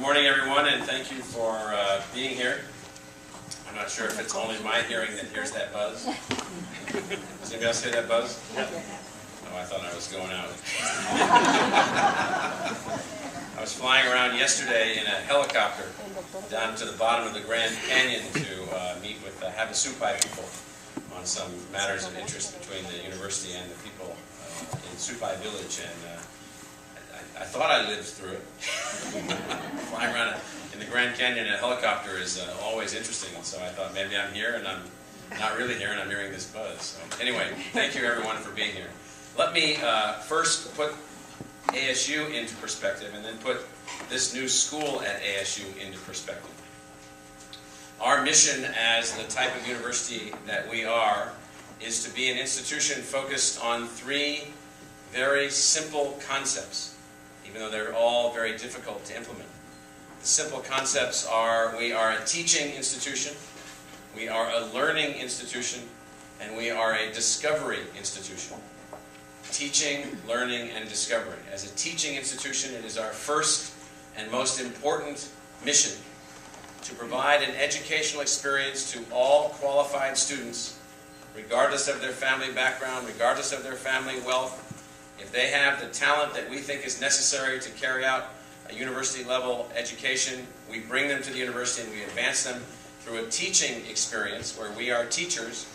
morning, everyone, and thank you for being here. I'm not sure if it's only my hearing that hears that buzz. Does anybody else hear that buzz? Oh, I thought I was going out. I was flying around yesterday in a helicopter down to the bottom of the Grand Canyon to meet with Havasupai people on some matters of interest between the university and the people in Supai village, and I thought I lived through it. Flying around in the Grand Canyon in a helicopter is always interesting, and so I thought maybe I'm here and I'm not really here and I'm hearing this buzz. So anyway, thank you everyone for being here. Let me first put ASU into perspective and then put this new school at ASU into perspective. Our mission as the type of university that we are is to be an institution focused on three very simple concepts, even though they're all very difficult to implement. The simple concepts are: we are a teaching institution, we are a learning institution, and we are a discovery institution. Teaching, learning, and discovery. As a teaching institution, it is our first and most important mission to provide an educational experience to all qualified students, regardless of their family background, regardless of their family wealth. If they have the talent that we think is necessary to carry out a university-level education, we bring them to the university and we advance them through a teaching experience where we are teachers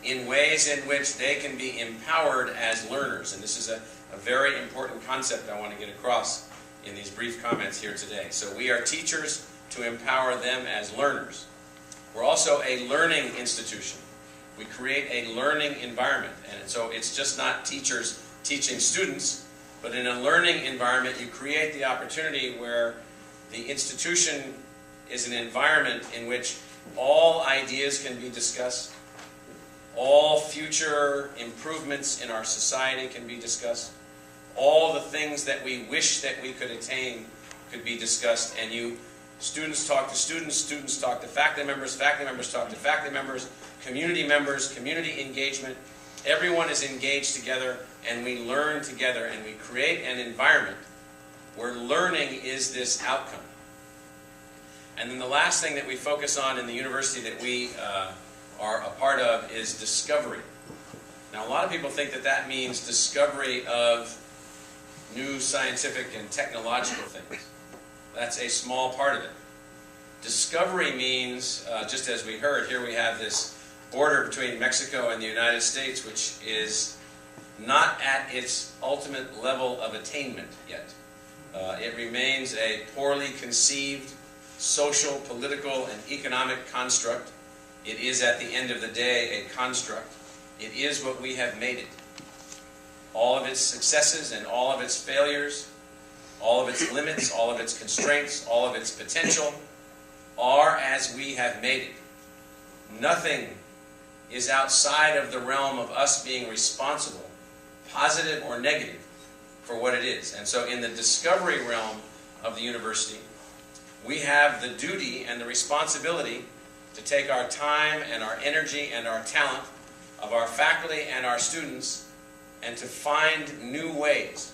in ways in which they can be empowered as learners. And this is a very important concept I want to get across in these brief comments here today. So we are teachers to empower them as learners. We're also a learning institution. We create a learning environment, and so it's just not teachers teaching students, but in a learning environment you create the opportunity where the institution is an environment in which all ideas can be discussed, all future improvements in our society can be discussed, all the things that we wish that we could attain could be discussed, and students talk to students, students talk to faculty members talk to faculty members, community engagement. Everyone is engaged together and we learn together, and we create an environment where learning is this outcome. And then the last thing that we focus on in the university that we are a part of is discovery. Now, a lot of people think that that means discovery of new scientific and technological things. That's a small part of it. Discovery means, just as we heard, here we have this border between Mexico and the United States, which is not at its ultimate level of attainment yet. It remains a poorly conceived social, political, and economic construct. It is, at the end of the day, a construct. It is what we have made it. All of its successes and all of its failures, all of its limits, all of its constraints, all of its potential are as we have made it. Nothing is outside of the realm of us being responsible, positive or negative, for what it is. And so in the discovery realm of the university, we have the duty and the responsibility to take our time and our energy and our talent of our faculty and our students and to find new ways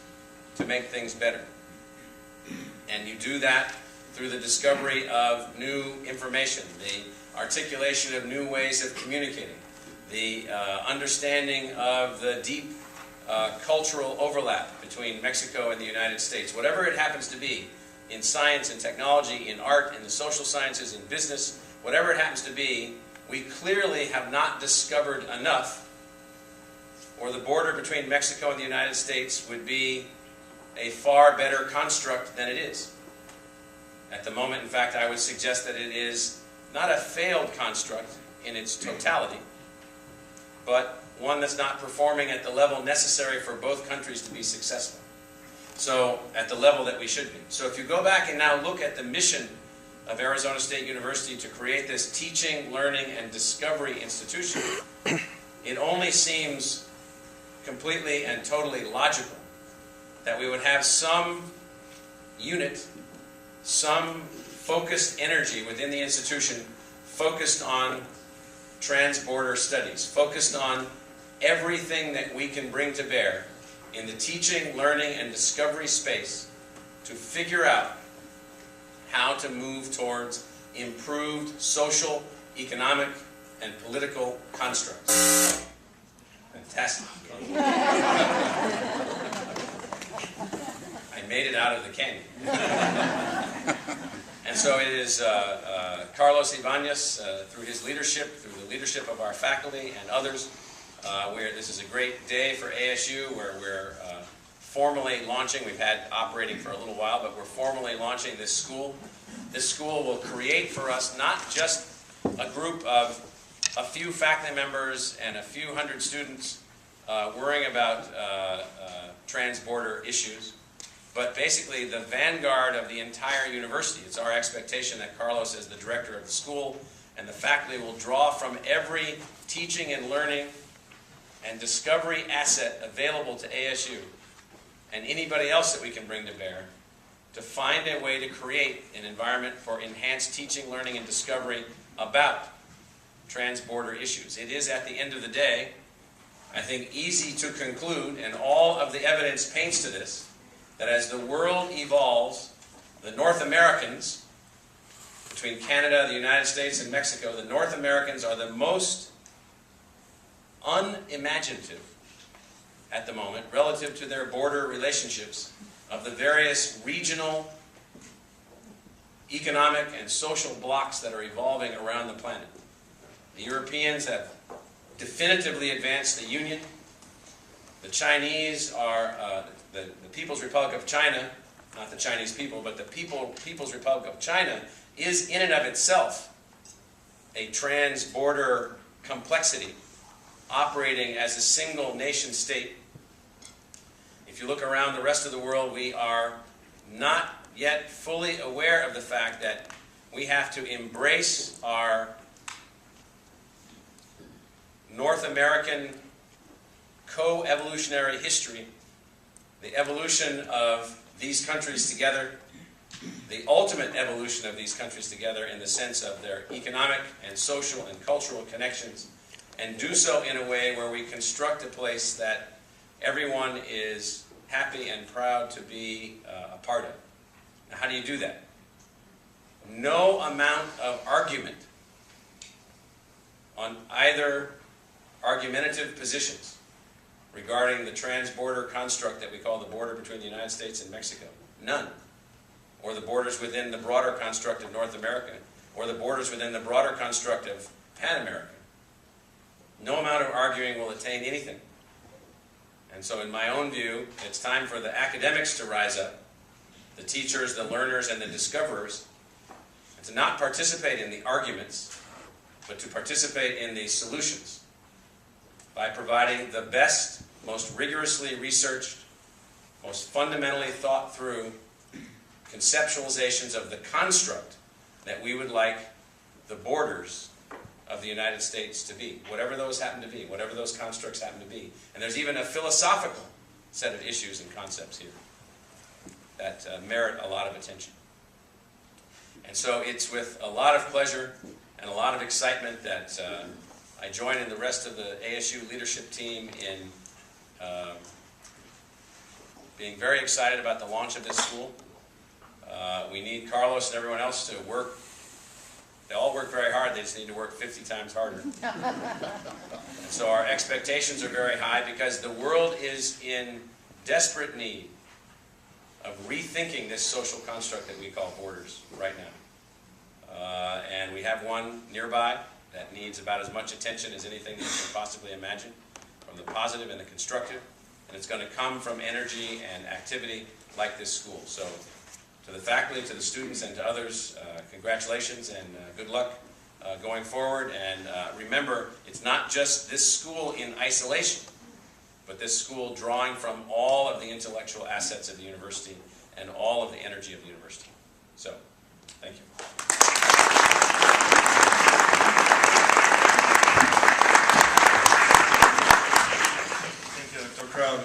to make things better. And you do that through the discovery of new information, the articulation of new ways of communicating, the understanding of the deep cultural overlap between Mexico and the United States. Whatever it happens to be, in science and technology, in art, in the social sciences, in business, whatever it happens to be, we clearly have not discovered enough, or the border between Mexico and the United States would be a far better construct than it is. At the moment, in fact, I would suggest that it is not a failed construct in its totality, but one that's not performing at the level necessary for both countries to be successful. So, at the level that we should be. So if you go back and now look at the mission of Arizona State University to create this teaching, learning, and discovery institution, it only seems completely and totally logical that we would have some unit, some focused energy within the institution focused on transborder studies, focused on everything that we can bring to bear in the teaching, learning, and discovery space to figure out how to move towards improved social, economic, and political constructs. Fantastic. I made it out of the canyon. And so it is Carlos Ibanez, through his leadership, through the leadership of our faculty and others, where this is a great day for ASU, where we're formally launching. We've had operating for a little while, but we're formally launching this school. This school will create for us not just a group of a few faculty members and a few hundred students worrying about transborder issues, but basically the vanguard of the entire university. It's our expectation that Carlos, as the director of the school, and the faculty will draw from every teaching and learning and discovery asset available to ASU and anybody else that we can bring to bear to find a way to create an environment for enhanced teaching, learning, and discovery about transborder issues. It is, at the end of the day, I think, easy to conclude, and all of the evidence paints to this, that as the world evolves, the North Americans, between Canada, the United States, and Mexico, the North Americans are the most unimaginative at the moment relative to their border relationships of the various regional, economic, and social blocs that are evolving around the planet. The Europeans have definitively advanced the Union. The Chinese are, the People's Republic of China, not the Chinese people, but the People's Republic of China is in and of itself a transborder complexity operating as a single nation state. If you look around the rest of the world, we are not yet fully aware of the fact that we have to embrace our North American co-evolutionary history, the evolution of these countries together, the ultimate evolution of these countries together in the sense of their economic and social and cultural connections, and do so in a way where we construct a place that everyone is happy and proud to be a part of. Now, how do you do that? No amount of argument on either argumentative positions regarding the transborder construct that we call the border between the United States and Mexico. None. Or the borders within the broader construct of North America, or the borders within the broader construct of Pan America. No amount of arguing will attain anything. And so in my own view, it's time for the academics to rise up, the teachers, the learners, and the discoverers, and to not participate in the arguments, but to participate in the solutions by providing the best, most rigorously researched, most fundamentally thought through conceptualizations of the construct that we would like the borders of the United States to be, whatever those happen to be, whatever those constructs happen to be. And there's even a philosophical set of issues and concepts here that merit a lot of attention. And so it's with a lot of pleasure and a lot of excitement that I join in the rest of the ASU leadership team in being very excited about the launch of this school. We need Carlos and everyone else to work. They all work very hard, they just need to work 50 times harder. And so our expectations are very high because the world is in desperate need of rethinking this social construct that we call borders right now. And we have one nearby that needs about as much attention as anything that you can possibly imagine, from the positive and the constructive, and it's going to come from energy and activity like this school. So to the faculty, to the students, and to others, congratulations and good luck going forward. And remember, it's not just this school in isolation, but this school drawing from all of the intellectual assets of the university and all of the energy of the university. So, thank you. Thank you, Dr. Crow.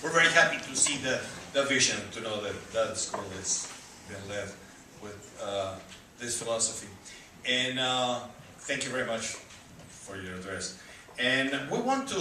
We're very happy to see the vision, to know that that school has been led with this philosophy. And thank you very much for your address. And we want to